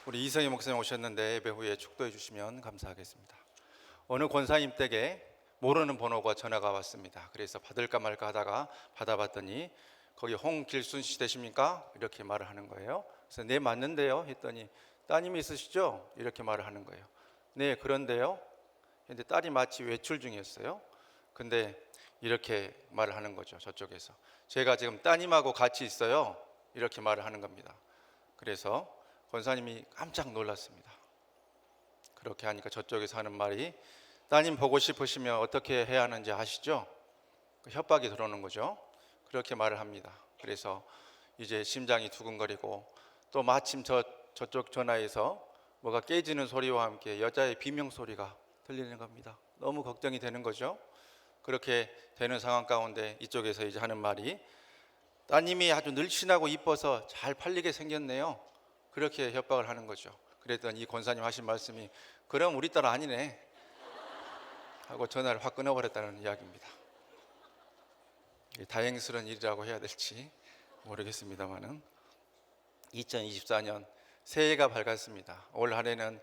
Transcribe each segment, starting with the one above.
우리 이성희 목사님 오셨는데 예배 후에 축도해 주시면 감사하겠습니다. 어느 권사님 댁에 모르는 번호가 전화가 왔습니다. 그래서 받을까 말까 하다가 받아봤더니 거기 홍길순 씨 되십니까? 이렇게 말을 하는 거예요. 그래서 네 맞는데요 했더니 따님이 있으시죠? 이렇게 말을 하는 거예요. 네 그런데요. 근데 딸이 마치 외출 중이었어요. 근데 이렇게 말을 하는 거죠. 저쪽에서 제가 지금 따님하고 같이 있어요. 이렇게 말을 하는 겁니다. 그래서 권사님이 깜짝 놀랐습니다. 그렇게 하니까 저쪽에서 하는 말이 따님 보고 싶으시면 어떻게 해야 하는지 아시죠? 협박이 들어오는 거죠. 그렇게 말을 합니다. 그래서 이제 심장이 두근거리고 또 마침 저쪽 전화에서 뭐가 깨지는 소리와 함께 여자의 비명 소리가 들리는 겁니다. 너무 걱정이 되는 거죠. 그렇게 되는 상황 가운데 이쪽에서 이제 하는 말이 따님이 아주 늘씬하고 이뻐서 잘 팔리게 생겼네요. 그렇게 협박을 하는 거죠. 그랬더니 이 권사님 하신 말씀이 그럼 우리 딸 아니네 하고 전화를 확 끊어버렸다는 이야기입니다. 다행스러운 일이라고 해야 될지 모르겠습니다만은 2024년 새해가 밝았습니다. 올 한해는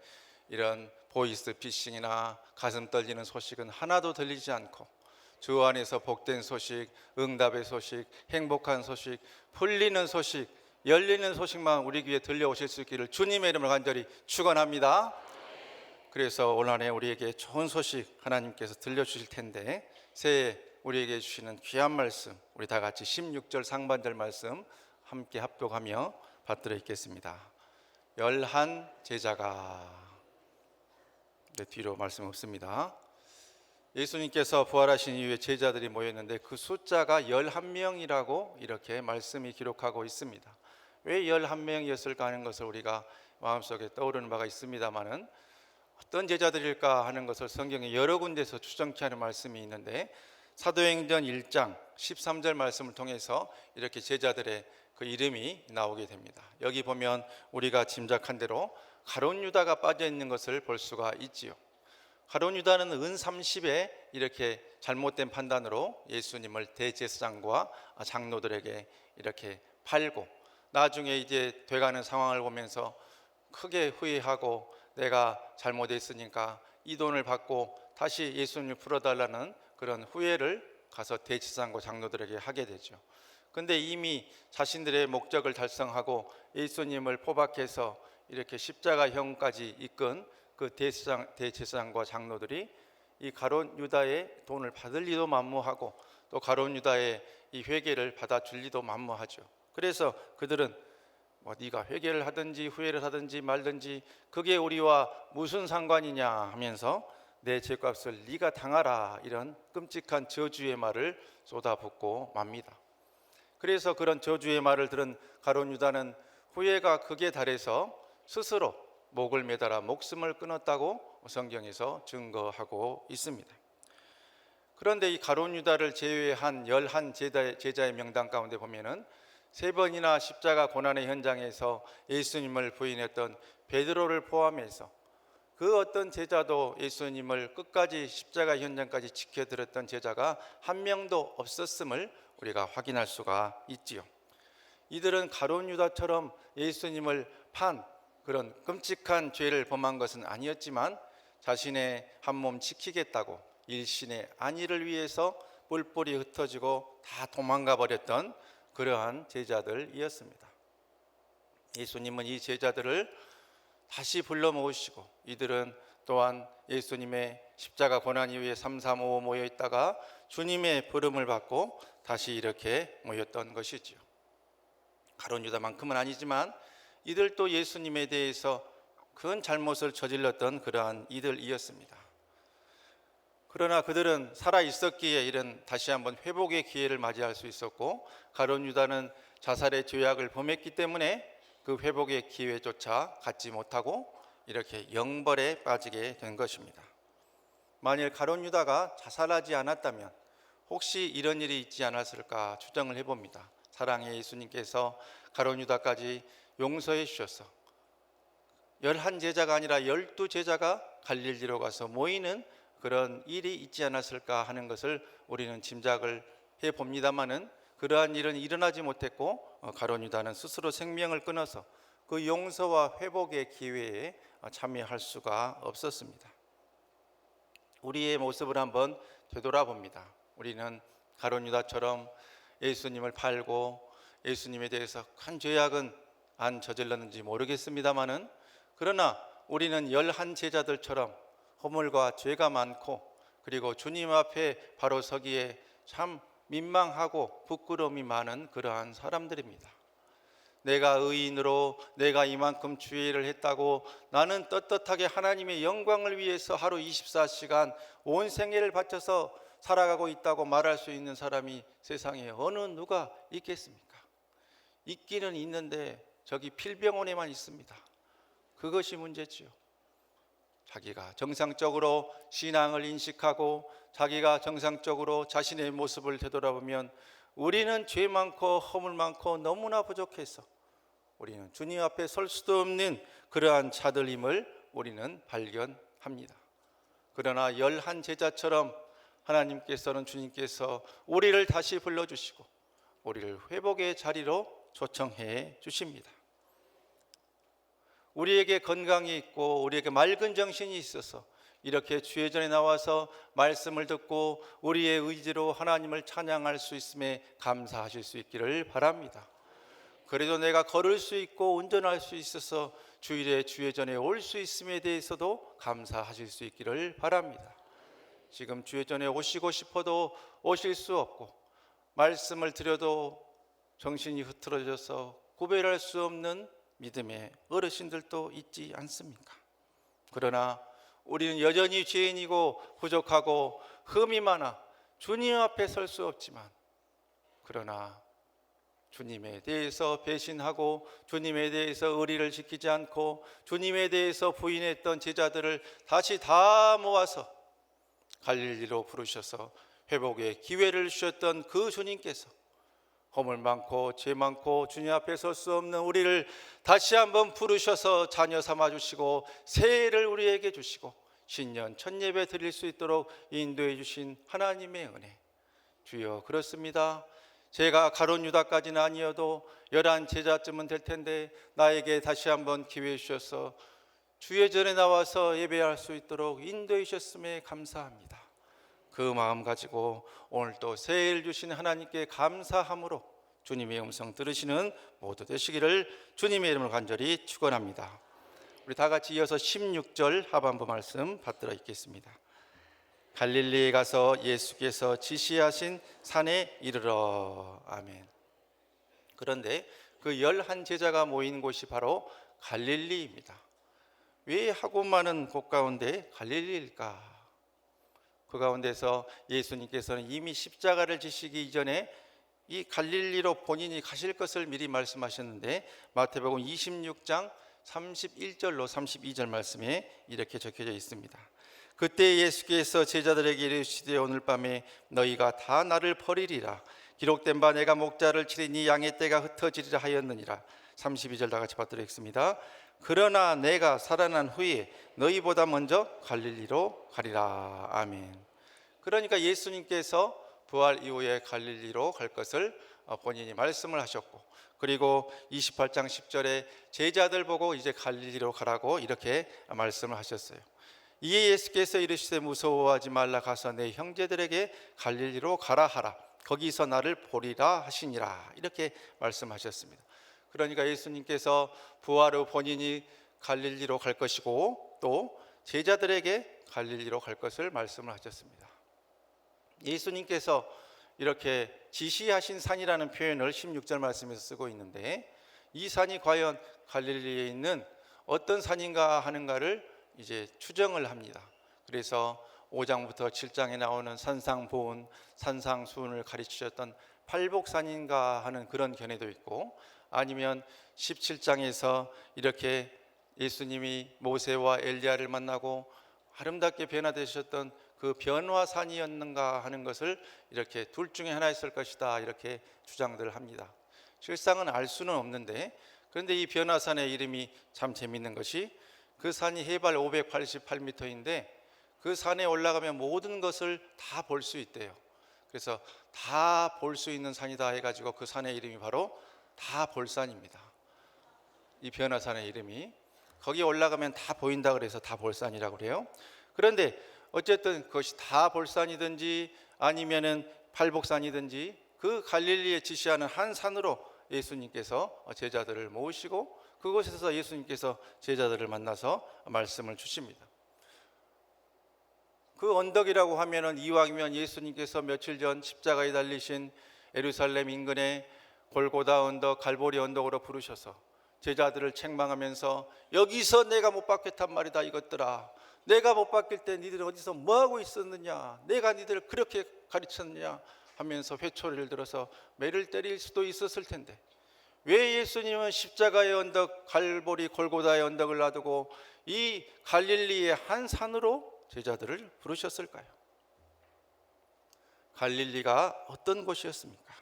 이런 보이스 피싱이나 가슴 떨리는 소식은 하나도 들리지 않고 주 안에서 복된 소식, 응답의 소식, 행복한 소식, 풀리는 소식, 열리는 소식만 우리 귀에 들려오실 수 있기를 주님의 이름으로 간절히 축원합니다. 그래서 올 한해 우리에게 좋은 소식 하나님께서 들려주실 텐데 새해 우리에게 주시는 귀한 말씀 우리 다 같이 16절 상반절 말씀 함께 합독하며 받들어 읽겠습니다. 열한 제자가 뒤로 말씀 없습니다. 예수님께서 부활하신 이후에 제자들이 모였는데 그 숫자가 11명이라고 이렇게 말씀이 기록하고 있습니다. 왜 11명이었을까 하는 것을 우리가 마음속에 떠오르는 바가 있습니다만은 어떤 제자들일까 하는 것을 성경에 여러 군데서 추정케 하는 말씀이 있는데 사도행전 1장 13절 말씀을 통해서 이렇게 제자들의 그 이름이 나오게 됩니다. 여기 보면 우리가 짐작한 대로 가룟 유다가 빠져 있는 것을 볼 수가 있지요. 가룟 유다는 은 30에 이렇게 잘못된 판단으로 예수님을 대제사장과 장로들에게 이렇게 팔고 나중에 이제 돼가는 상황을 보면서 크게 후회하고 내가 잘못했으니까 이 돈을 받고 다시 예수님을 풀어달라는 그런 후회를 가서 대제사장과 장로들에게 하게 되죠. 근데 이미 자신들의 목적을 달성하고 예수님을 포박해서 이렇게 십자가형까지 이끈 그 대제사장과 장로들이 이 가룟 유다의 돈을 받을 리도 만무하고 또 가룟 유다의 이 회개를 받아줄 리도 만무하죠. 그래서 그들은 네가 회개를 하든지 후회를 하든지 말든지 그게 우리와 무슨 상관이냐 하면서 내 죄값을 네가 당하라 이런 끔찍한 저주의 말을 쏟아붓고 맙니다. 그래서 그런 저주의 말을 들은 가룟 유다는 후회가 극에 달해서 스스로 목을 매달아 목숨을 끊었다고 성경에서 증거하고 있습니다. 그런데 이 가룟 유다를 제외한 11 제자의 명단 가운데 보면은 3번이나 십자가 고난의 현장에서 예수님을 부인했던 베드로를 포함해서 그 어떤 제자도 예수님을 끝까지 십자가 현장까지 지켜들었던 제자가 한 명도 없었음을 우리가 확인할 수가 있지요. 이들은 가룟 유다처럼 예수님을 판 그런 끔찍한 죄를 범한 것은 아니었지만 자신의 한 몸 지키겠다고 일신의 안위를 위해서 뿔뿔이 흩어지고 다 도망가 버렸던 그러한 제자들이었습니다. 예수님은 이 제자들을 다시 불러 모으시고 이들은 또한 예수님의 십자가 고난 이후에 3, 3, 5 모여 있다가 주님의 부름을 받고 다시 이렇게 모였던 것이지요. 가룟 유다만큼은 아니지만 이들도 예수님에 대해서 큰 잘못을 저질렀던 그러한 이들이었습니다. 그러나 그들은 살아 있었기에 이런 다시 한번 회복의 기회를 맞이할 수 있었고 가룟 유다는 자살의 죄악을 범했기 때문에 그 회복의 기회조차 갖지 못하고 이렇게 영벌에 빠지게 된 것입니다. 만일 가룟 유다가 자살하지 않았다면 혹시 이런 일이 있지 않았을까 추정을 해봅니다. 사랑의 예수님께서 가룟 유다까지 용서해 주셔서 11제자가 아니라 12제자가 갈릴리로 가서 모이는 그런 일이 있지 않았을까 하는 것을 우리는 짐작을 해봅니다마는 그러한 일은 일어나지 못했고 가룟 유다는 스스로 생명을 끊어서 그 용서와 회복의 기회에 참여할 수가 없었습니다. 우리의 모습을 한번 되돌아봅니다. 우리는 가룟 유다처럼 예수님을 팔고 예수님에 대해서 큰 죄악은 안 저질렀는지 모르겠습니다마는, 그러나 우리는 11 제자들처럼 허물과 죄가 많고, 그리고 주님 앞에 바로 서기에 참 민망하고 부끄러움이 많은 그러한 사람들입니다. 내가 의인으로 내가 이만큼 주의를 했다고 나는 떳떳하게 하나님의 영광을 위해서 하루 24시간 온 생애를 바쳐서 살아가고 있다고 말할 수 있는 사람이 세상에 어느 누가 있겠습니까? 있기는 있는데 저기 필병원에만 있습니다. 그것이 문제지요. 자기가 정상적으로 신앙을 인식하고 자기가 정상적으로 자신의 모습을 되돌아보면 우리는 죄 많고 허물 많고 너무나 부족해서 우리는 주님 앞에 설 수도 없는 그러한 자들임을 우리는 발견합니다. 그러나 11 제자처럼 하나님께서는, 주님께서 우리를 다시 불러주시고 우리를 회복의 자리로 초청해 주십니다. 우리에게 건강이 있고 우리에게 맑은 정신이 있어서 이렇게 주의 전에 나와서 말씀을 듣고 우리의 의지로 하나님을 찬양할 수 있음에 감사하실 수 있기를 바랍니다. 그래도 내가 걸을 수 있고 운전할 수 있어서 주일에 주의 전에 올 수 있음에 대해서도 감사하실 수 있기를 바랍니다. 지금 주의 전에 오시고 싶어도 오실 수 없고 말씀을 드려도 정신이 흐트러져서 구별할 수 없는 믿음의 어르신들도 있지 않습니까? 그러나 우리는 여전히 죄인이고 부족하고 흠이 많아 주님 앞에 설 수 없지만, 그러나 주님에 대해서 배신하고 주님에 대해서 의리를 지키지 않고 주님에 대해서 부인했던 제자들을 다시 다 모아서 갈릴리로 부르셔서 회복의 기회를 주셨던 그 주님께서 허물 많고 죄 많고 주님 앞에 설 수 없는 우리를 다시 한번 부르셔서 자녀 삼아 주시고 새해를 우리에게 주시고 신년 첫 예배 드릴 수 있도록 인도해 주신 하나님의 은혜, 주여 그렇습니다. 제가 가룟 유다까지는 아니어도 11 제자쯤은 될 텐데 나에게 다시 한번 기회 주셔서 주의 전에 나와서 예배할 수 있도록 인도해 주셨음에 감사합니다. 그 마음 가지고 오늘 또 새해를 주신 하나님께 감사함으로 주님의 음성 들으시는 모두 되시기를 주님의 이름으로 간절히 축원합니다. 우리 다 같이 이어서 16절 하반부 말씀 받들어 읽겠습니다. 갈릴리에 가서 예수께서 지시하신 산에 이르러. 아멘. 그런데 그 11 제자가 모인 곳이 바로 갈릴리입니다. 왜 하고 많은 곳 가운데 갈릴리일까? 그 가운데서 예수님께서는 이미 십자가를 지시기 이전에 이 갈릴리로 본인이 가실 것을 미리 말씀하셨는데, 마태복음 26장 31절로 32절 말씀에 이렇게 적혀져 있습니다. 그때 예수께서 제자들에게 이르시되 오늘 밤에 너희가 다 나를 버리리라. 기록된 바 내가 목자를 치리니 양의 떼가 흩어지리라 하였느니라. 32절 다 같이 받들어 읽습니다. 그러나 내가 살아난 후에 너희보다 먼저 갈릴리로 가리라. 아멘. 그러니까 예수님께서 부활 이후에 갈릴리로 갈 것을 본인이 말씀을 하셨고, 그리고 28장 10절에 제자들 보고 이제 갈릴리로 가라고 이렇게 말씀을 하셨어요. 이에 예수께서 이르시되 무서워하지 말라. 가서 내 형제들에게 갈릴리로 가라 하라. 거기서 나를 보리라 하시니라. 이렇게 말씀하셨습니다. 그러니까 예수님께서 부활 후 본인이 갈릴리로 갈 것이고 또 제자들에게 갈릴리로 갈 것을 말씀을 하셨습니다. 예수님께서 이렇게 지시하신 산이라는 표현을 16절 말씀에서 쓰고 있는데, 이 산이 과연 갈릴리에 있는 어떤 산인가 하는가를 이제 추정을 합니다. 그래서 5장부터 7장에 나오는 산상보훈, 산상수훈을 가르치셨던 팔복산인가 하는 그런 견해도 있고, 아니면 17장에서 이렇게 예수님이 모세와 엘리야를 만나고 아름답게 변화되셨던 그 변화산이었는가 하는 것을 이렇게 둘 중에 하나였을 것이다, 이렇게 주장들을 합니다. 실상은 알 수는 없는데, 그런데 이 변화산의 이름이 참 재밌는 것이 그 산이 해발 588m인데 그 산에 올라가면 모든 것을 다 볼 수 있대요. 그래서 다 볼 수 있는 산이다 해가지고 그 산의 이름이 바로 다볼산입니다. 이 변화산의 이름이. 거기 올라가면 다 보인다 그래서 다볼산이라고 그래요. 그런데 어쨌든 그것이 다볼산이든지 아니면은 팔복산이든지 그 갈릴리에 지시하는 한 산으로 예수님께서 제자들을 모으시고 그곳에서 예수님께서 제자들을 만나서 말씀을 주십니다. 그 언덕이라고 하면은 이왕이면 예수님께서 며칠 전 십자가에 달리신 예루살렘 인근의 골고다 언덕, 갈보리 언덕으로 부르셔서 제자들을 책망하면서 여기서 내가 못 박혔단 말이다 이것들아. 내가 못 박힐 때 니들 어디서 뭐하고 있었느냐, 내가 니들을 그렇게 가르쳤느냐 하면서 회초리를 들어서 매를 때릴 수도 있었을 텐데 왜 예수님은 십자가의 언덕, 갈보리 골고다의 언덕을 놔두고 이 갈릴리의 한 산으로 제자들을 부르셨을까요? 갈릴리가 어떤 곳이었습니까?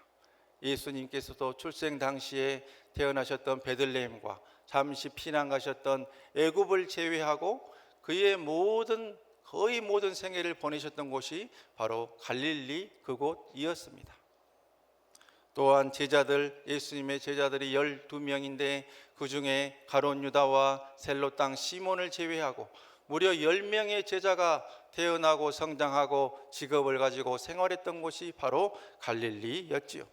예수님께서도 출생 당시에 태어나셨던 베들레헴과 잠시 피난 가셨던 애굽을 제외하고 그의 거의 모든 생애를 보내셨던 곳이 바로 갈릴리 그곳이었습니다. 또한 예수님의 제자들이 12명인데 그 중에 가룟 유다와 셀로 땅 시몬을 제외하고 무려 10명의 제자가 태어나고 성장하고 직업을 가지고 생활했던 곳이 바로 갈릴리였지요.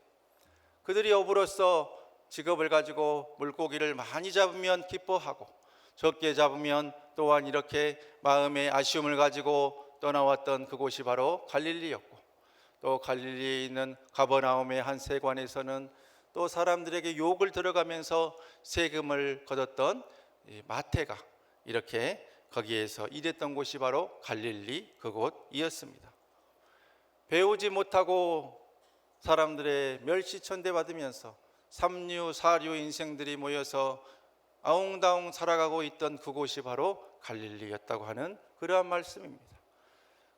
그들이 어부로서 직업을 가지고 물고기를 많이 잡으면 기뻐하고 적게 잡으면 또한 이렇게 마음의 아쉬움을 가지고 떠나왔던 그곳이 바로 갈릴리였고, 또 갈릴리에 있는 가버나움의 한 세관에서는 또 사람들에게 욕을 들어가면서 세금을 거뒀던 마태가 이렇게 거기에서 일했던 곳이 바로 갈릴리 그곳이었습니다. 배우지 못하고 사람들의 멸시천대 받으면서 삼류 사류 인생들이 모여서 아웅다웅 살아가고 있던 그곳이 바로 갈릴리였다고 하는 그러한 말씀입니다.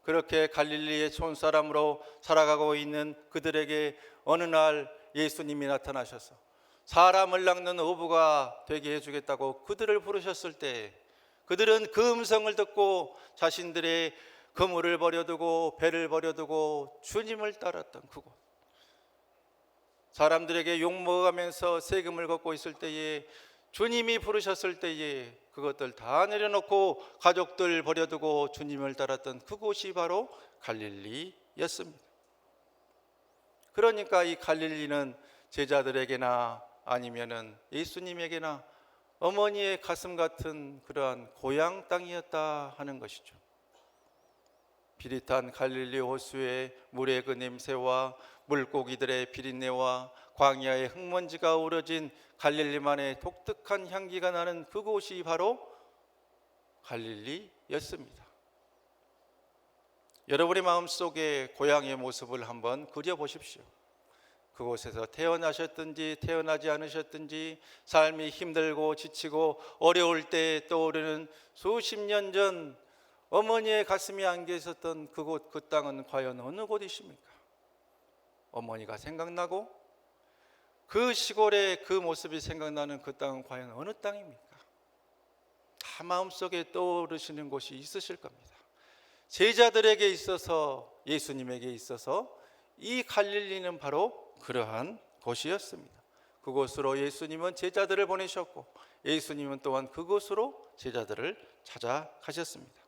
그렇게 갈릴리의 촌사람으로 살아가고 있는 그들에게 어느 날 예수님이 나타나셔서 사람을 낚는 어부가 되게 해주겠다고 그들을 부르셨을 때 그들은 그 음성을 듣고 자신들의 그물을 버려두고 배를 버려두고 주님을 따랐던 그곳, 사람들에게 욕먹으면서 세금을 걷고 있을 때에 주님이 부르셨을 때에 그것들 다 내려놓고 가족들 버려두고 주님을 따랐던 그곳이 바로 갈릴리였습니다. 그러니까 이 갈릴리는 제자들에게나 아니면은 예수님에게나 어머니의 가슴 같은 그러한 고향 땅이었다 하는 것이죠. 비릿한 갈릴리 호수의 물의 그 냄새와 물고기들의 비린내와 광야의 흙먼지가 우러진 갈릴리만의 독특한 향기가 나는 그곳이 바로 갈릴리였습니다. 여러분의 마음속에 고향의 모습을 한번 그려보십시오. 그곳에서 태어나셨든지 태어나지 않으셨든지 삶이 힘들고 지치고 어려울 때 떠오르는 수십 년 전 어머니의 가슴이 안겨 있었던 그곳, 그 땅은 과연 어느 곳이십니까? 어머니가 생각나고 그 시골의 그 모습이 생각나는 그 땅은 과연 어느 땅입니까? 다 마음속에 떠오르시는 곳이 있으실 겁니다. 제자들에게 있어서, 예수님에게 있어서 이 갈릴리는 바로 그러한 곳이었습니다. 그곳으로 예수님은 제자들을 보내셨고 예수님은 또한 그곳으로 제자들을 찾아가셨습니다.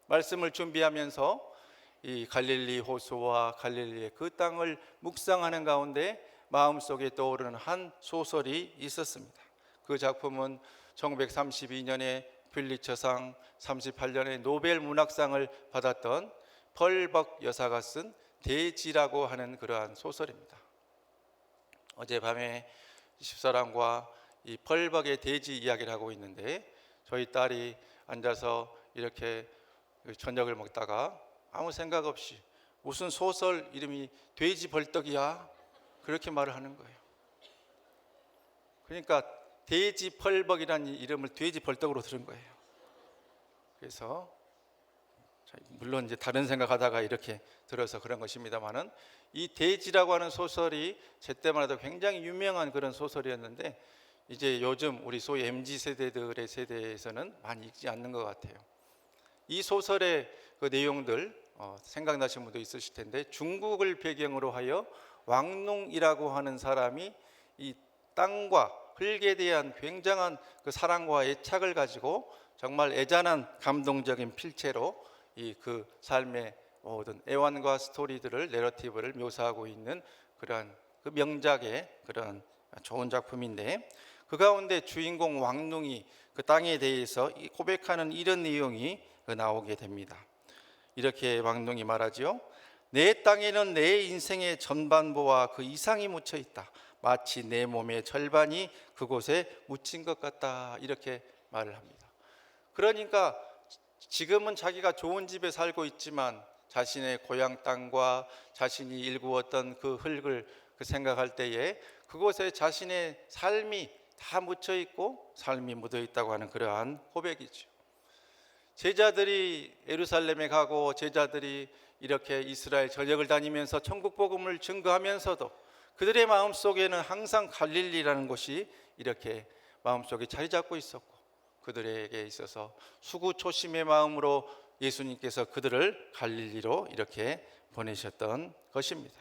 말씀을 준비하면서 이 갈릴리 호수와 갈릴리의 그 땅을 묵상하는 가운데 마음속에 떠오르는 한 소설이 있었습니다. 그 작품은 1932년에 퓰리처상, 38년에 노벨 문학상을 받았던 펄벅 여사가 쓴 대지라고 하는 그러한 소설입니다. 어젯밤에 집사람과 이 펄벅의 대지 이야기를 하고 있는데 저희 딸이 앉아서 이렇게 저녁을 먹다가 아무 생각 없이 무슨 소설 이름이 돼지 벌떡이야? 그렇게 말을 하는 거예요. 그러니까 돼지 펄벅이라는 이름을 돼지 벌떡으로 들은 거예요. 그래서 물론 이제 다른 생각하다가 이렇게 들어서 그런 것입니다만은 이 돼지라고 하는 소설이 제 때만 해도 굉장히 유명한 그런 소설이었는데 이제 요즘 우리 소위 MZ 세대들의 세대에서는 많이 읽지 않는 것 같아요. 이 소설의 그 내용들 생각나시는 분도 있으실 텐데 중국을 배경으로 하여 왕농이라고 하는 사람이 이 땅과 흙에 대한 굉장한 그 사랑과 애착을 가지고 정말 애잔한 감동적인 필체로 이 그 삶의 모든 애환과 스토리들을 내러티브를 묘사하고 있는 그러한 그 명작의 그런 좋은 작품인데, 그 가운데 주인공 왕눈이 그 땅에 대해서 고백하는 이런 내용이 나오게 됩니다. 이렇게 왕눈이 말하지요. 내 땅에는 내 인생의 전반부와 그 이상이 묻혀 있다. 마치 내 몸의 절반이 그곳에 묻힌 것 같다. 이렇게 말을 합니다. 그러니까 지금은 자기가 좋은 집에 살고 있지만 자신의 고향 땅과 자신이 일구었던 그 흙을 생각할 때에 그곳에 자신의 삶이 다 묻혀 있고 삶이 묻어 있다고 하는 그러한 고백이죠. 제자들이 예루살렘에 가고 제자들이 이렇게 이스라엘 전역을 다니면서 천국 복음을 증거하면서도 그들의 마음속에는 항상 갈릴리라는 곳이 이렇게 마음속에 자리 잡고 있었고, 그들에게 있어서 수구초심의 마음으로 예수님께서 그들을 갈릴리로 이렇게 보내셨던 것입니다.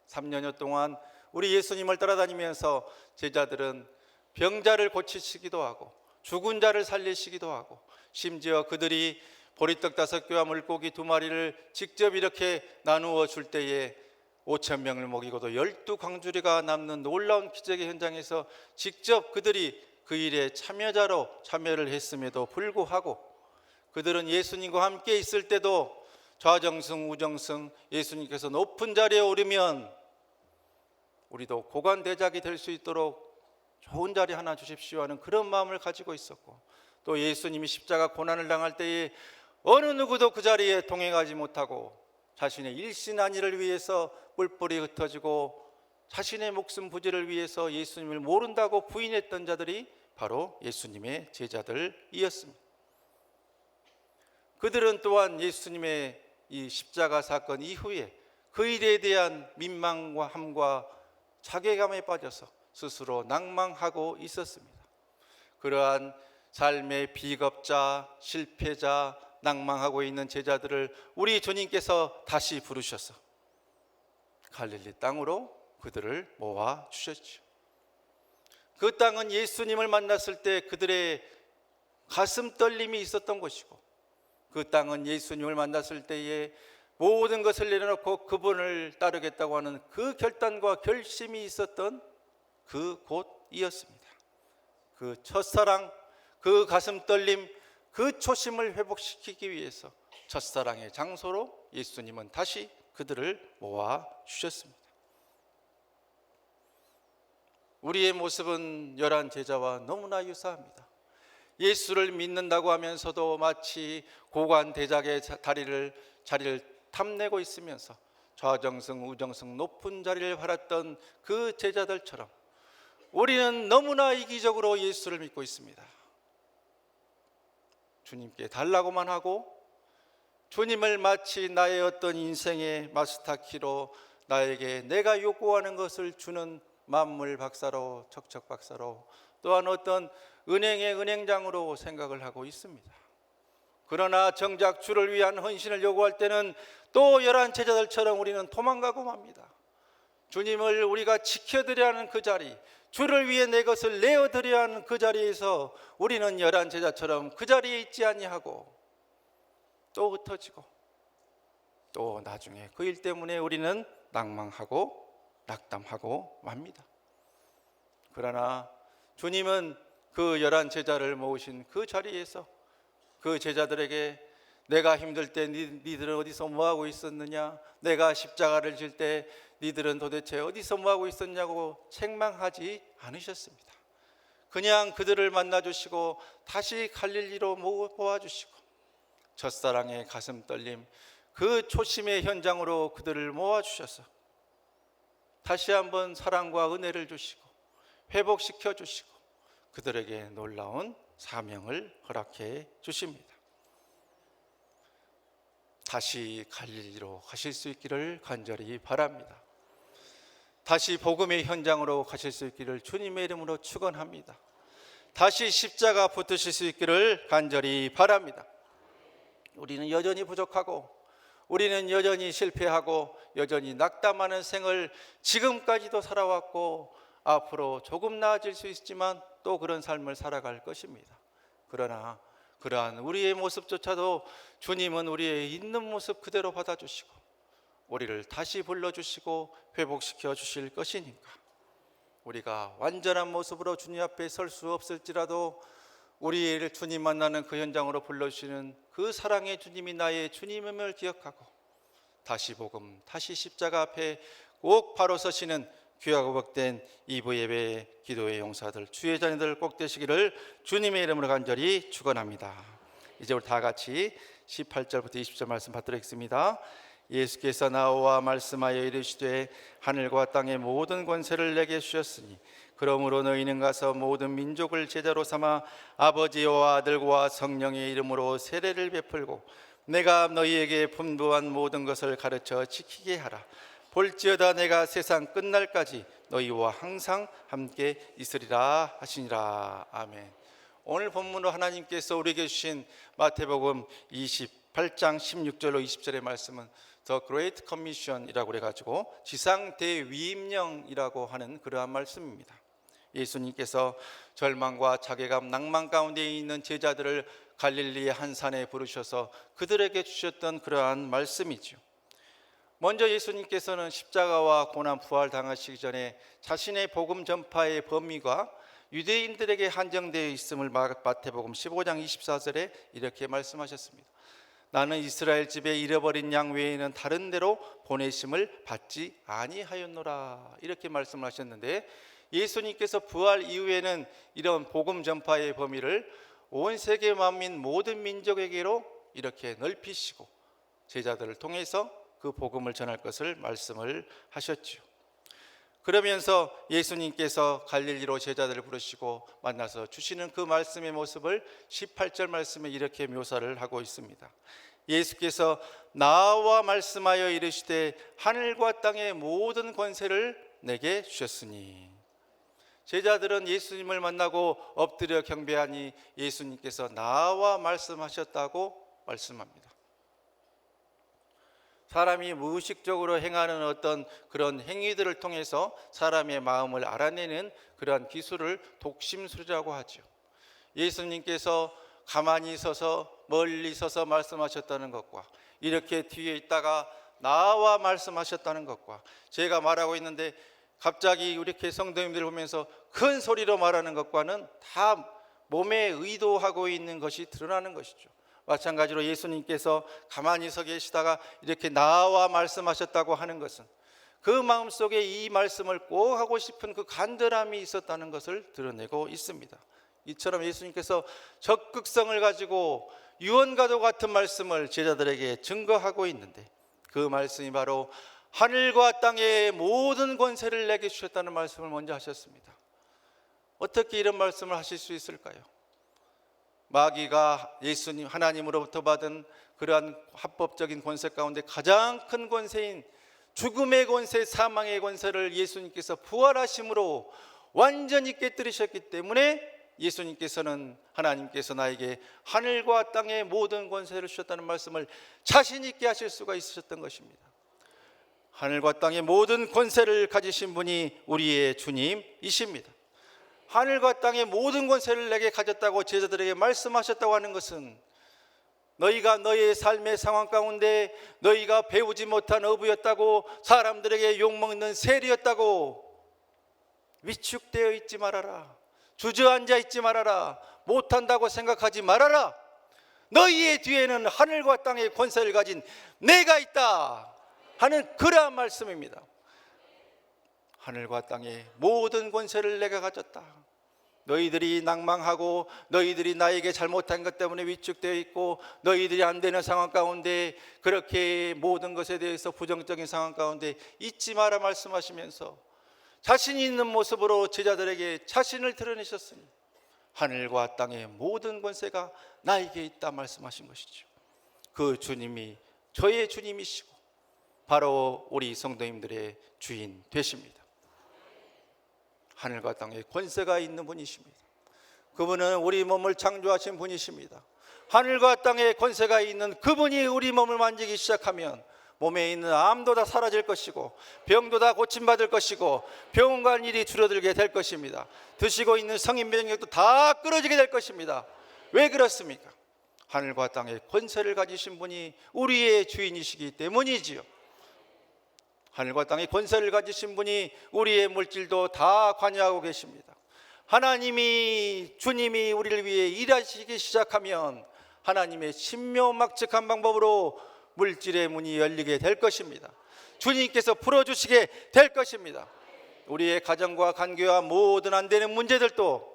3년여 동안 우리 예수님을 따라다니면서 제자들은 병자를 고치시기도 하고 죽은 자를 살리시기도 하고, 심지어 그들이 보리떡 5개와 물고기 2마리를 직접 이렇게 나누어 줄 때에 5,000명을 먹이고도 12광주리가 남는 놀라운 기적의 현장에서 직접 그들이 그 일에 참여를 했음에도 불구하고 그들은 예수님과 함께 있을 때도 좌정승 우정승 예수님께서 높은 자리에 오르면 우리도 고관대작이 될 수 있도록 좋은 자리 하나 주십시오 하는 그런 마음을 가지고 있었고, 또 예수님이 십자가 고난을 당할 때에 어느 누구도 그 자리에 동행하지 못하고 자신의 일신안위를 위해서 뿔뿔이 흩어지고 자신의 목숨 부지를 위해서 예수님을 모른다고 부인했던 자들이 바로 예수님의 제자들이었습니다. 그들은 또한 예수님의 이 십자가 사건 이후에 그 일에 대한 민망과 함과 자괴감에 빠져서 스스로 낭망하고 있었습니다. 그러한 삶의 비겁자, 실패자, 낭망하고 있는 제자들을 우리 주님께서 다시 부르셔서 갈릴리 땅으로 그들을 모아 주셨죠. 그 땅은 예수님을 만났을 때 그들의 가슴 떨림이 있었던 곳이고, 그 땅은 예수님을 만났을 때에 모든 것을 내려놓고 그분을 따르겠다고 하는 그 결단과 결심이 있었던 그 곳이었습니다. 그 첫사랑, 그 가슴 떨림, 그 초심을 회복시키기 위해서 첫사랑의 장소로 예수님은 다시 그들을 모아 주셨습니다. 우리의 모습은 11 제자와 너무나 유사합니다. 예수를 믿는다고 하면서도 마치 고관대작의 자리를 탐내고 있으면서 좌정승 우정승 높은 자리를 바랐던 그 제자들처럼 우리는 너무나 이기적으로 예수를 믿고 있습니다. 주님께 달라고만 하고 주님을 마치 나의 어떤 인생의 마스터키로 나에게 내가 요구하는 것을 주는 만물 박사로, 척척 박사로, 또한 어떤 은행의 은행장으로 생각을 하고 있습니다. 그러나 정작 주를 위한 헌신을 요구할 때는 또 11 제자들처럼 우리는 도망가고 맙니다. 주님을 우리가 지켜드려야 하는 그 자리, 주를 위해 내 것을 내어드려야 하는 그 자리에서 우리는 11 제자처럼 그 자리에 있지 아니하고 또 흩어지고, 또 나중에 그 일 때문에 우리는 낭망하고 낙담하고 맙니다. 그러나 주님은 그 11 제자를 모으신 그 자리에서 그 제자들에게 내가 힘들 때 니들은 어디서 뭐하고 있었느냐, 내가 십자가를 질 때 니들은 도대체 어디서 뭐하고 있었냐고 책망하지 않으셨습니다. 그냥 그들을 만나주시고 다시 갈릴리로 모아주시고 첫사랑의 가슴 떨림, 그 초심의 현장으로 그들을 모아주셔서 다시 한번 사랑과 은혜를 주시고 회복시켜 주시고 그들에게 놀라운 사명을 허락해 주십니다. 다시 갈릴리로 가실 수 있기를 간절히 바랍니다. 다시 복음의 현장으로 가실 수 있기를 주님의 이름으로 축원합니다. 다시 십자가 붙으실 수 있기를 간절히 바랍니다. 우리는 여전히 부족하고 우리는 여전히 실패하고 여전히 낙담하는 생을 지금까지도 살아왔고 앞으로 조금 나아질 수 있지만 또 그런 삶을 살아갈 것입니다. 그러나 그러한 우리의 모습조차도 주님은 우리의 있는 모습 그대로 받아주시고 우리를 다시 불러주시고 회복시켜 주실 것이니까 우리가 완전한 모습으로 주님 앞에 설 수 없을지라도 우리를 주님 만나는 그 현장으로 불러주시는 그 사랑의 주님이 나의 주님임을 기억하고 다시 복음, 다시 십자가 앞에 꼭 바로 서시는 귀하고 복된 2부 예배 기도의 용사들, 주의 자녀들 꼭 되시기를 주님의 이름으로 간절히 축원합니다. 이제 우리 다 같이 18절부터 20절 말씀 받들겠습니다. 예수께서 나와 말씀하여 이르시되 하늘과 땅의 모든 권세를 내게 주셨으니 그러므로 너희는 가서 모든 민족을 제자로 삼아 아버지와 아들과 성령의 이름으로 세례를 베풀고 내가 너희에게 분부한 모든 것을 가르쳐 지키게 하라. 볼지어다 내가 세상 끝날까지 너희와 항상 함께 있으리라 하시니라. 아멘. 오늘 본문으로 하나님께서 우리에게 주신 마태복음 28장 16절로 20절의 말씀은 The Great Commission이라고 그래가지고 지상 대위임령이라고 하는 그러한 말씀입니다. 예수님께서 절망과 자괴감, 낭만 가운데 있는 제자들을 갈릴리의 한 산에 부르셔서 그들에게 주셨던 그러한 말씀이죠. 먼저 예수님께서는 십자가와 고난 부활 당하시기 전에 자신의 복음 전파의 범위가 유대인들에게 한정되어 있음을 마태복음 15장 24절에 이렇게 말씀하셨습니다. 나는 이스라엘 집에 잃어버린 양 외에는 다른 데로 보내심을 받지 아니하였노라 이렇게 말씀을 하셨는데 예수님께서 부활 이후에는 이런 복음 전파의 범위를 온 세계 만민 모든 민족에게로 이렇게 넓히시고 제자들을 통해서 그 복음을 전할 것을 말씀을 하셨죠. 그러면서 예수님께서 갈릴리로 제자들을 부르시고 만나서 주시는 그 말씀의 모습을 18절 말씀에 이렇게 묘사를 하고 있습니다. 예수께서 나와 말씀하여 이르시되 하늘과 땅의 모든 권세를 내게 주셨으니 제자들은 예수님을 만나고 엎드려 경배하니 예수님께서 나와 말씀하셨다고 말씀합니다. 사람이 무의식적으로 행하는 어떤 그런 행위들을 통해서 사람의 마음을 알아내는 그러한 기술을 독심술이라고 하죠. 예수님께서 가만히 서서 멀리 서서 말씀하셨다는 것과 이렇게 뒤에 있다가 나와 말씀하셨다는 것과 제가 말하고 있는데 갑자기 이렇게 성도님들 보면서 큰 소리로 말하는 것과는 다 몸에 의도하고 있는 것이 드러나는 것이죠. 마찬가지로 예수님께서 가만히 서 계시다가 이렇게 나와 말씀하셨다고 하는 것은 그 마음속에 이 말씀을 꼭 하고 싶은 그 간절함이 있었다는 것을 드러내고 있습니다. 이처럼 예수님께서 적극성을 가지고 유언과도 같은 말씀을 제자들에게 증거하고 있는데 그 말씀이 바로 하늘과 땅의 모든 권세를 내게 주셨다는 말씀을 먼저 하셨습니다. 어떻게 이런 말씀을 하실 수 있을까요? 마귀가 예수님 하나님으로부터 받은 그러한 합법적인 권세 가운데 가장 큰 권세인 죽음의 권세, 사망의 권세를 예수님께서 부활하심으로 완전히 깨뜨리셨기 때문에 예수님께서는 하나님께서 나에게 하늘과 땅의 모든 권세를 주셨다는 말씀을 자신 있게 하실 수가 있으셨던 것입니다. 하늘과 땅의 모든 권세를 가지신 분이 우리의 주님이십니다. 하늘과 땅의 모든 권세를 내게 가졌다고 제자들에게 말씀하셨다고 하는 것은 너희가 너희의 삶의 상황 가운데 너희가 배우지 못한 어부였다고 사람들에게 욕먹는 세리였다고 위축되어 있지 말아라. 주저앉아 있지 말아라. 못한다고 생각하지 말아라. 너희의 뒤에는 하늘과 땅의 권세를 가진 내가 있다 하는 그러한 말씀입니다. 하늘과 땅의 모든 권세를 내가 가졌다. 너희들이 낭망하고 너희들이 나에게 잘못한 것 때문에 위축되어 있고 너희들이 안 되는 상황 가운데 그렇게 모든 것에 대해서 부정적인 상황 가운데 있지 마라 말씀하시면서 자신이 있는 모습으로 제자들에게 자신을 드러내셨으니 하늘과 땅의 모든 권세가 나에게 있다 말씀하신 것이죠. 그 주님이 저의 주님이시고 바로 우리 성도님들의 주인 되십니다. 하늘과 땅에 권세가 있는 분이십니다. 그분은 우리 몸을 창조하신 분이십니다. 하늘과 땅에 권세가 있는 그분이 우리 몸을 만지기 시작하면 몸에 있는 암도 다 사라질 것이고 병도 다 고침받을 것이고 병원 갈 일이 줄어들게 될 것입니다. 드시고 있는 성인 면역력도 다 끊어지게 될 것입니다. 왜 그렇습니까? 하늘과 땅의 권세를 가지신 분이 우리의 주인이시기 때문이지요. 하늘과 땅의 권세를 가지신 분이 우리의 물질도 다 관여하고 계십니다. 하나님이, 주님이 우리를 위해 일하시기 시작하면 하나님의 신묘막측한 방법으로 물질의 문이 열리게 될 것입니다. 주님께서 풀어주시게 될 것입니다. 우리의 가정과 관계와 모든 안 되는 문제들도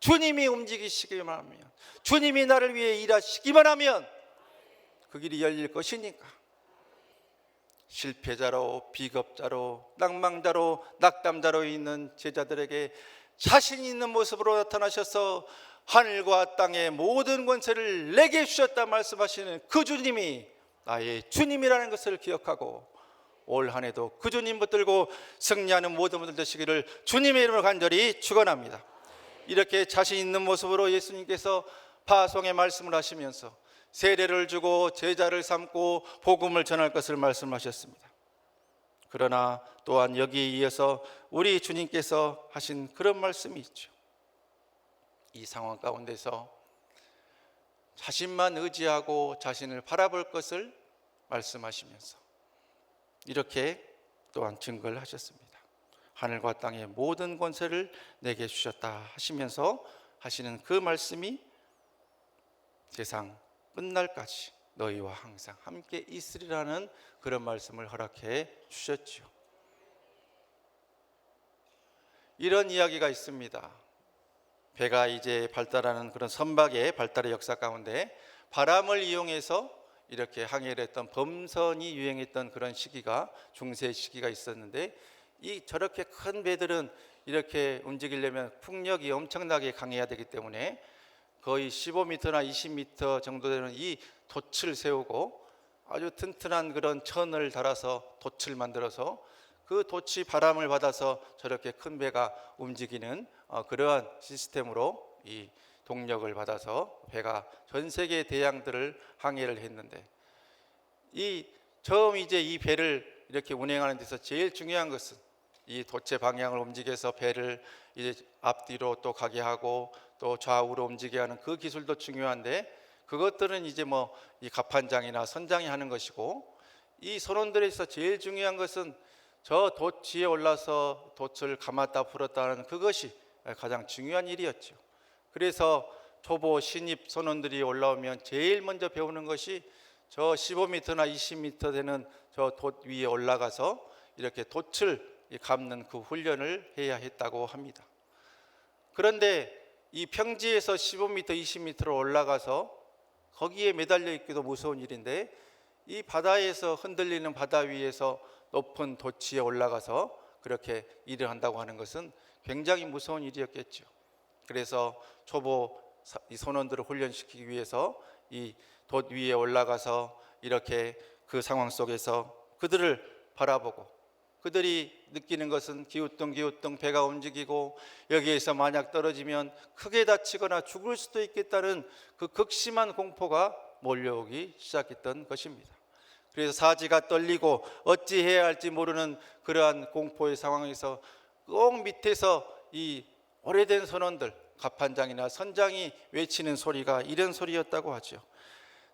주님이 움직이시기만 하면, 주님이 나를 위해 일하시기만 하면 그 길이 열릴 것이니까. 실패자로, 비겁자로, 낭망자로, 낙담자로 있는 제자들에게 자신 있는 모습으로 나타나셔서 하늘과 땅의 모든 권세를 내게 주셨다 말씀하시는 그 주님이 나의 주님이라는 것을 기억하고 올 한 해도 그 주님 붙들고 승리하는 모든 분들 되시기를 주님의 이름으로 간절히 축원합니다. 이렇게 자신 있는 모습으로 예수님께서 파송의 말씀을 하시면서 세례를 주고 제자를 삼고 복음을 전할 것을 말씀하셨습니다. 그러나 또한 여기에 이어서 우리 주님께서 하신 그런 말씀이 있죠. 이 상황 가운데서 자신만 의지하고 자신을 바라볼 것을 말씀하시면서 이렇게 또한 증거를 하셨습니다. 하늘과 땅의 모든 권세를 내게 주셨다 하시면서 하시는 그 말씀이 세상 끝날까지 너희와 항상 함께 있으리라는 그런 말씀을 허락해 주셨지요. 이런 이야기가 있습니다. 배가 이제 발달하는 그런 선박의 발달의 역사 가운데 바람을 이용해서 이렇게 항해를 했던 범선이 유행했던 그런 시기가 중세 시기가 있었는데, 이 저렇게 큰 배들은 이렇게 움직이려면 풍력이 엄청나게 강해야 되기 때문에 거의 15m나 20m 정도 되는 이 돛을 세우고 아주 튼튼한 그런 천을 달아서 돛을 만들어서 그 돛이 바람을 받아서 저렇게 큰 배가 움직이는 그러한 시스템으로 이 동력을 받아서 배가 전 세계 대양들을 항해를 했는데, 이 처음 이제 이 배를 이렇게 운행하는 데서 제일 중요한 것은 이 돛의 방향을 움직여서 배를 이제 앞뒤로 또 가게 하고 또 좌우로 움직이게 하는 그 기술도 중요한데, 그것들은 이제 뭐 이 갑판장이나 선장이 하는 것이고, 이 선원들에서 제일 중요한 것은 저 돛 위에 올라서 돛을 감았다 풀었다 하는 그것이 가장 중요한 일이었죠. 그래서 초보 신입 선원들이 올라오면 제일 먼저 배우는 것이 저 15m나 20m 되는 저 돛 위에 올라가서 이렇게 돛을 감는 그 훈련을 해야 했다고 합니다. 그런데 이 평지에서 15m, 20m로 올라가서 거기에 매달려 있기도 무서운 일인데, 이 바다에서 흔들리는 바다 위에서 높은 돛 위에 올라가서 그렇게 일을 한다고 하는 것은 굉장히 무서운 일이었겠죠. 그래서 초보 선원들을 훈련시키기 위해서 이 돛 위에 올라가서 이렇게 그 상황 속에서 그들을 바라보고, 그들이 느끼는 것은 기우뚱기우뚱 배가 움직이고 여기에서 만약 떨어지면 크게 다치거나 죽을 수도 있겠다는 그 극심한 공포가 몰려오기 시작했던 것입니다. 그래서 사지가 떨리고 어찌해야 할지 모르는 그러한 공포의 상황에서 꼭 밑에서 이 오래된 선원들, 갑판장이나 선장이 외치는 소리가 이런 소리였다고 하죠.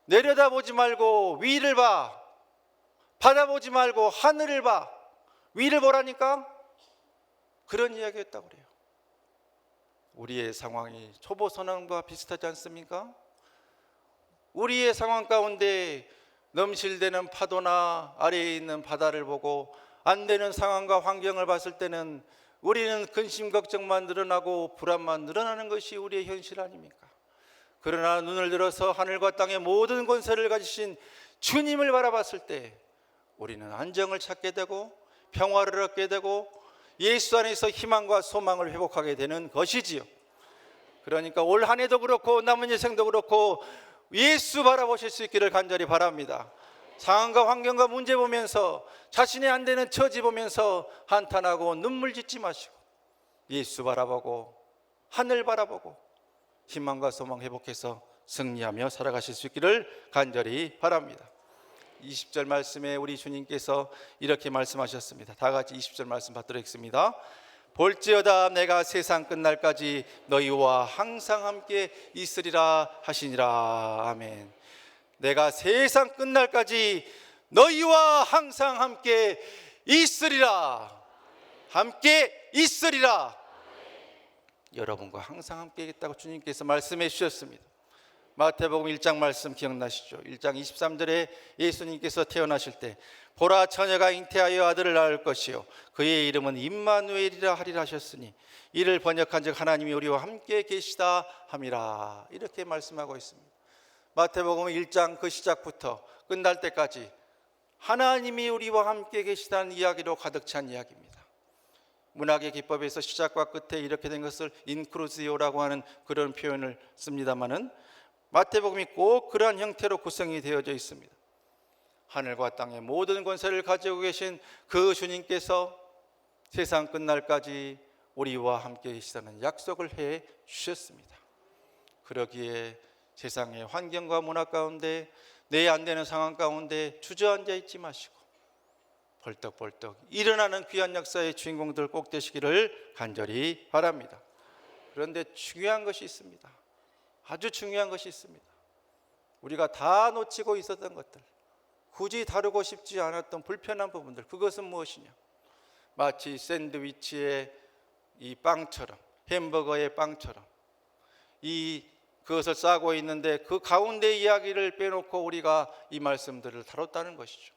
내려다보지 말고 위를 봐, 바라보지 말고 하늘을 봐. 위를 보라니까? 그런 이야기였다고 그래요. 우리의 상황이 초보 선원과 비슷하지 않습니까? 우리의 상황 가운데 넘실대는 파도나 아래에 있는 바다를 보고 안 되는 상황과 환경을 봤을 때는 우리는 근심 걱정만 늘어나고 불안만 늘어나는 것이 우리의 현실 아닙니까? 그러나 눈을 들어서 하늘과 땅의 모든 권세를 가지신 주님을 바라봤을 때 우리는 안정을 찾게 되고 평화를 얻게 되고 예수 안에서 희망과 소망을 회복하게 되는 것이지요. 그러니까 올 한 해도 그렇고 남은 인생도 그렇고 예수 바라보실 수 있기를 간절히 바랍니다. 상황과 환경과 문제 보면서 자신의 안 되는 처지 보면서 한탄하고 눈물 짓지 마시고 예수 바라보고 하늘 바라보고 희망과 소망 회복해서 승리하며 살아가실 수 있기를 간절히 바랍니다. 20절 말씀에 우리 주님께서 이렇게 말씀하셨습니다. 다 같이 20절 말씀 받도록 하겠습니다. 볼지어다 내가 세상 끝날까지 너희와 항상 함께 있으리라 하시니라. 아멘. 내가 세상 끝날까지 너희와 항상 함께 있으리라. 함께 있으리라. 여러분과 항상 함께 있다고 주님께서 말씀해 주셨습니다. 마태복음 1장 말씀 기억나시죠? 1장 23절에 예수님께서 태어나실 때 보라 처녀가 잉태하여 아들을 낳을 것이요 그의 이름은 임마누엘이라 하리라 하셨으니 이를 번역한즉 하나님이 우리와 함께 계시다 함이라. 이렇게 말씀하고 있습니다. 마태복음 1장 그 시작부터 끝날 때까지 하나님이 우리와 함께 계시다는 이야기로 가득 찬 이야기입니다. 문학의 기법에서 시작과 끝에 이렇게 된 것을 인크루지오라고 하는 그런 표현을 씁니다마는 마태복음이 꼭 그러한 형태로 구성이 되어져 있습니다. 하늘과 땅의 모든 권세를 가지고 계신 그 주님께서 세상 끝날까지 우리와 함께 계시다는 약속을 해 주셨습니다. 그러기에 세상의 환경과 문화 가운데 내 안 되는 상황 가운데 주저앉아 있지 마시고 벌떡벌떡 일어나는 귀한 역사의 주인공들 꼭 되시기를 간절히 바랍니다. 그런데 중요한 것이 있습니다. 아주 중요한 것이 있습니다. 우리가 다 놓치고 있었던 것들, 굳이 다루고 싶지 않았던 불편한 부분들, 그것은 무엇이냐? 마치 샌드위치의 이 빵처럼, 햄버거의 빵처럼 그것을 싸고 있는데 그 가운데 이야기를 빼놓고 우리가 이 말씀들을 다뤘다는 것이죠.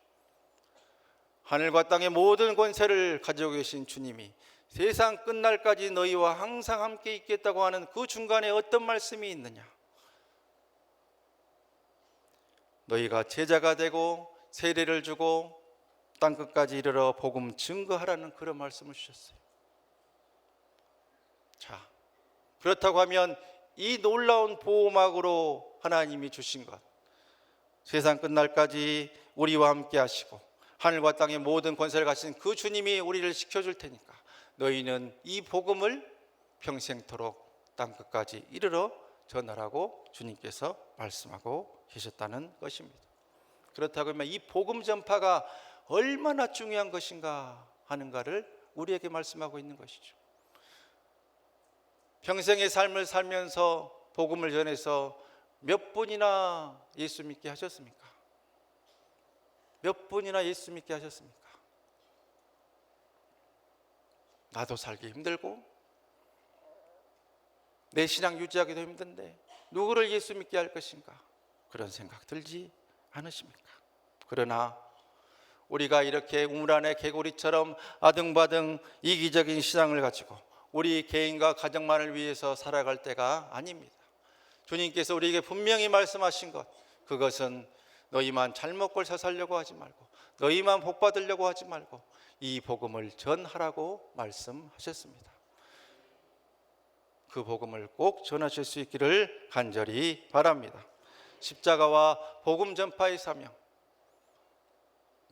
하늘과 땅의 모든 권세를 가지고 계신 주님이 세상 끝날까지 너희와 항상 함께 있겠다고 하는 그 중간에 어떤 말씀이 있느냐? 너희가 제자가 되고 세례를 주고 땅끝까지 이르러 복음 증거하라는 그런 말씀을 주셨어요. 자, 그렇다고 하면 이 놀라운 보호막으로 하나님이 주신 것, 세상 끝날까지 우리와 함께 하시고 하늘과 땅의 모든 권세를 가진 그 주님이 우리를 지켜줄 테니까 너희는 이 복음을 평생토록 땅끝까지 이르러 전하라고 주님께서 말씀하고 계셨다는 것입니다. 그렇다고 하면 이 복음 전파가 얼마나 중요한 것인가 하는가를 우리에게 말씀하고 있는 것이죠. 평생의 삶을 살면서 복음을 전해서 몇 분이나 예수 믿게 하셨습니까? 몇 분이나 예수 믿게 하셨습니까? 나도 살기 힘들고 내 신앙 유지하기도 힘든데 누구를 예수 믿게 할 것인가? 그런 생각 들지 않으십니까? 그러나 우리가 이렇게 우물 안의 개구리처럼 아등바등 이기적인 신앙을 가지고 우리 개인과 가정만을 위해서 살아갈 때가 아닙니다. 주님께서 우리에게 분명히 말씀하신 것, 그것은 너희만 잘 먹고 잘 살려고 하지 말고 너희만 복 받으려고 하지 말고 이 복음을 전하라고 말씀하셨습니다. 그 복음을 꼭 전하실 수 있기를 간절히 바랍니다. 십자가와 복음 전파의 사명,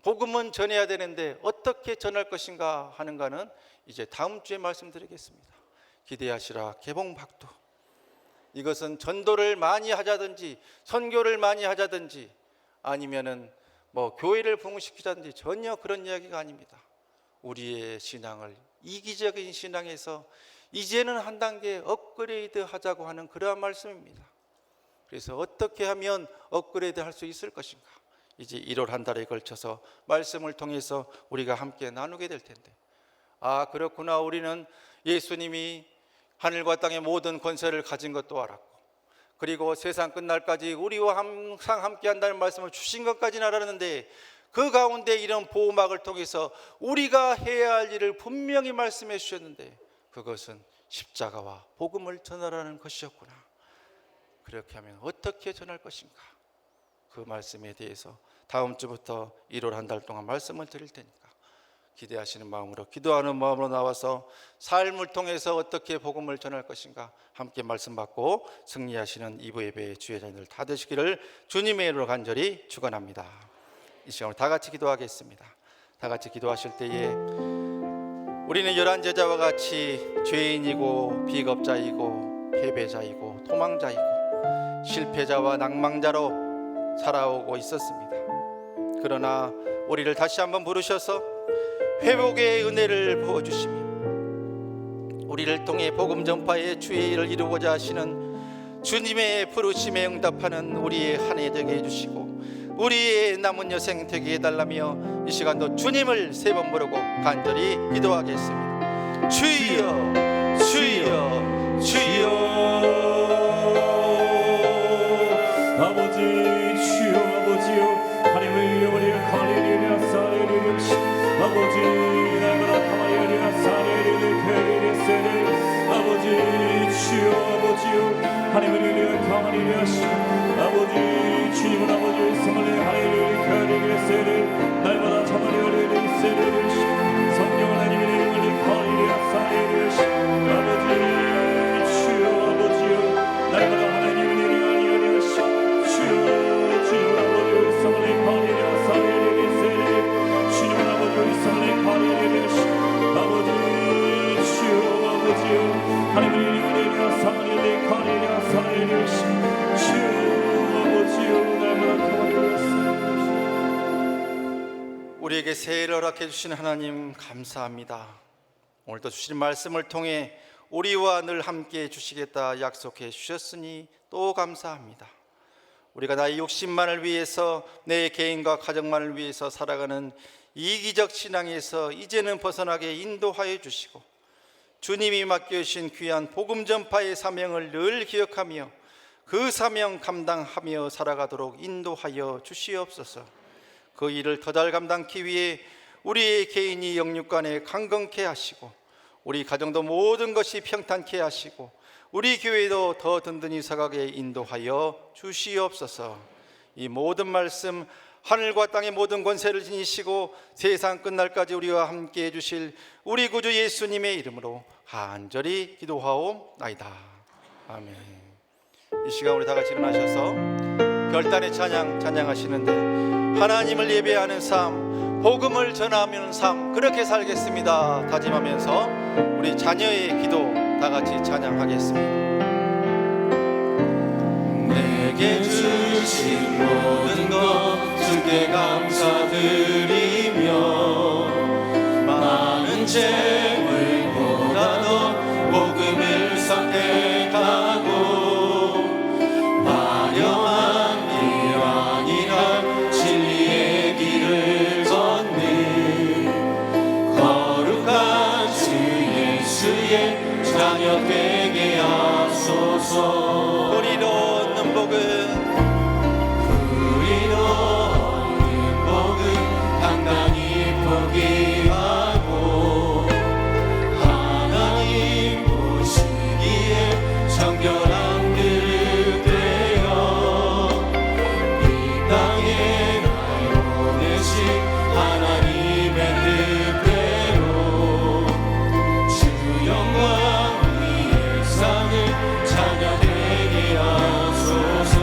복음은 전해야 되는데 어떻게 전할 것인가 하는가는 이제 다음 주에 말씀드리겠습니다. 기대하시라 개봉박두. 이것은 전도를 많이 하자든지 선교를 많이 하자든지 아니면은 교회를 부흥시키자든지 전혀 그런 이야기가 아닙니다. 우리의 신앙을 이기적인 신앙에서 이제는 한 단계 업그레이드 하자고 하는 그러한 말씀입니다. 그래서 어떻게 하면 업그레이드 할 수 있을 것인가? 이제 1월 한 달에 걸쳐서 말씀을 통해서 우리가 함께 나누게 될 텐데, 그렇구나, 우리는 예수님이 하늘과 땅의 모든 권세를 가진 것도 알았고 그리고 세상 끝날까지 우리와 항상 함께 한다는 말씀을 주신 것까지는 알았는데 그 가운데 이런 보호막을 통해서 우리가 해야 할 일을 분명히 말씀해 주셨는데 그것은 십자가와 복음을 전하라는 것이었구나. 그렇게 하면 어떻게 전할 것인가? 그 말씀에 대해서 다음 주부터 1월 한 달 동안 말씀을 드릴 테니까 기대하시는 마음으로, 기도하는 마음으로 나와서 삶을 통해서 어떻게 복음을 전할 것인가 함께 말씀 받고 승리하시는 2부 예배의 주의자들 다 되시기를 주님의 이름으로 간절히 축원합니다. 이 시간을 다 같이 기도하겠습니다. 다 같이 기도하실 때에 우리는 11 제자와 같이 죄인이고 비겁자이고 패배자이고 도망자이고 실패자와 낭망자로 살아오고 있었습니다. 그러나 우리를 다시 한번 부르셔서 회복의 은혜를 부어주시며 우리를 통해 복음 전파의 주의 일을 이루고자 하시는 주님의 부르심에 응답하는 우리의 한 해 되게 해주시고 우리의 남은 여생 되게 해달라며 이 시간도 주님을 세 번 부르고 간절히 기도하겠습니다. 주여 주여 주여. 아버지 주여 아버지여 하나님을 위하여 가리리라 사리리라 아버지 날마다 가마리리라 사리리라 베리리라 세리 아버지 주여 아버지여 하나님을 위하여 가마리리라 아버지 주님은 아버지의 성을 하리리라 베리리라 세리 날마다 가마리리라 세리 성령 하나님의 이름을 가리리라 사리리라 아버지 주여 아버지여 날마다 하나님의 이름을 우리에게 새해를 허락해 주신 하나님 감사합니다. 오늘도 주신 말씀을 통해 우리와 늘 함께 해주시겠다 약속해 주셨으니 또 감사합니다. 우리가 나의 욕심만을 위해서 내 개인과 가정만을 위해서 살아가는 이기적 신앙에서 이제는 벗어나게 인도하여 주시고 주님이 맡겨주신 귀한 복음 전파의 사명을 늘 기억하며 그 사명 감당하며 살아가도록 인도하여 주시옵소서. 그 일을 더 잘 감당하기 위해 우리의 개인이 영육간에 강건케 하시고 우리 가정도 모든 것이 평탄케 하시고 우리 교회도 더 든든히 서가게 인도하여 주시옵소서. 이 모든 말씀 하늘과 땅의 모든 권세를 지니시고 세상 끝날까지 우리와 함께 해주실 우리 구주 예수님의 이름으로 간절히 기도하옵나이다. 아멘. 이 시간 우리 다 같이 일어나셔서 별단의 찬양 찬양하시는데 하나님을 예배하는 삶, 복음을 전하는 삶 그렇게 살겠습니다 다짐하면서 우리 자녀의 기도 다 같이 찬양하겠습니다. 내게 주신 모든 것 주께 감사드리며 많은 재물보다도 복음을 선택하고 화려한 길 아니라 진리의 길을 걷는 거룩한 주 예수의 자녀 되게 하소서. 우리로 얻는 복은 당당히 포기하고 하나님 보시기에 정결한 그릇 되어 이 땅에 날 보내신 하나님의 뜻대로 주 영광 위에 상을 자녀 되게 하소서.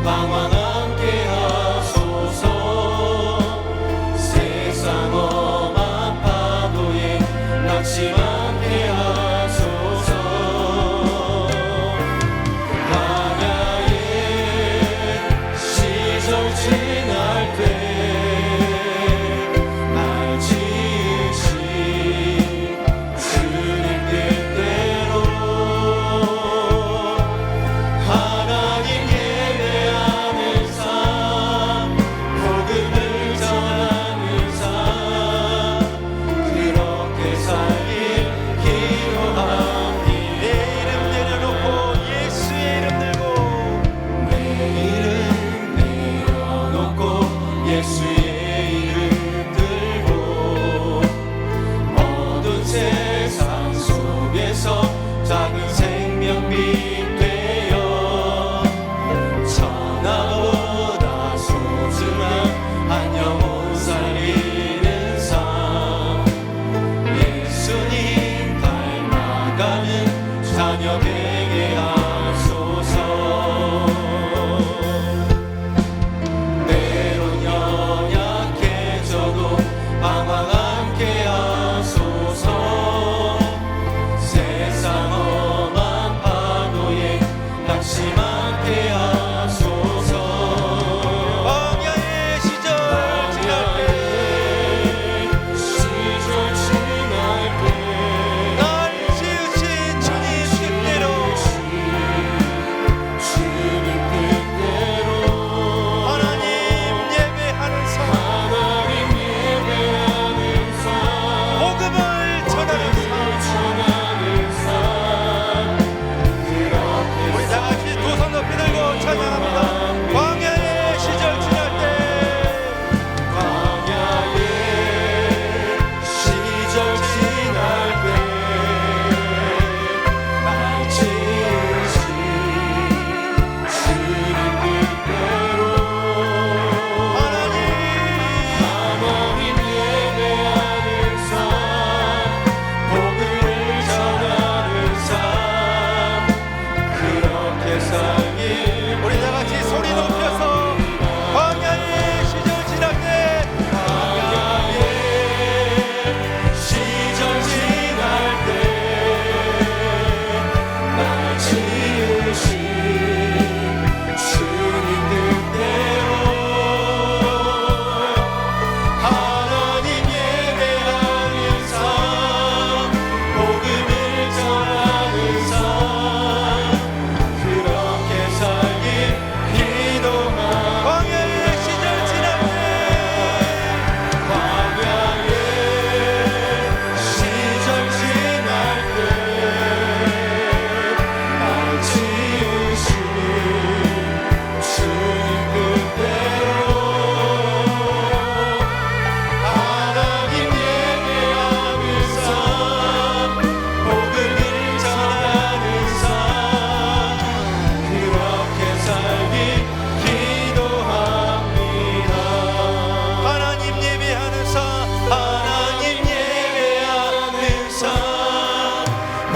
방황 함께 하소서. 세상 험한 파도에 낙심 않게 하소서. 광야의 시절 지날 때 날 지으신 주님 뜻대로 하나님 예배하는 삶, 복음을 전하는 삶 그렇게 살길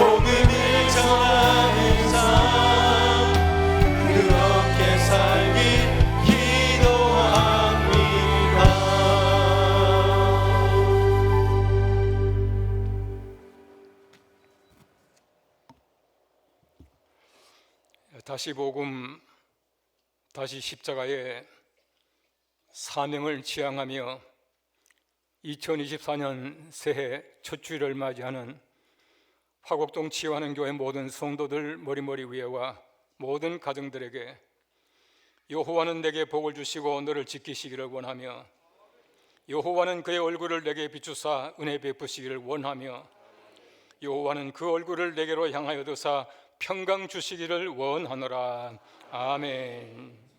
복음을 전하는 삶 그렇게 살기 기도합니다. 다시 복음, 다시 십자가의 사명을 지향하며 2024년 새해 첫 주일을 맞이하는 화곡동 치유하는 교회 모든 성도들 머리머리 위에와 모든 가정들에게 여호와는 내게 복을 주시고 너를 지키시기를 원하며 여호와는 그의 얼굴을 내게 비추사 은혜 베푸시기를 원하며 여호와는 그 얼굴을 내게로 향하여 드사 평강 주시기를 원하노라. 아멘.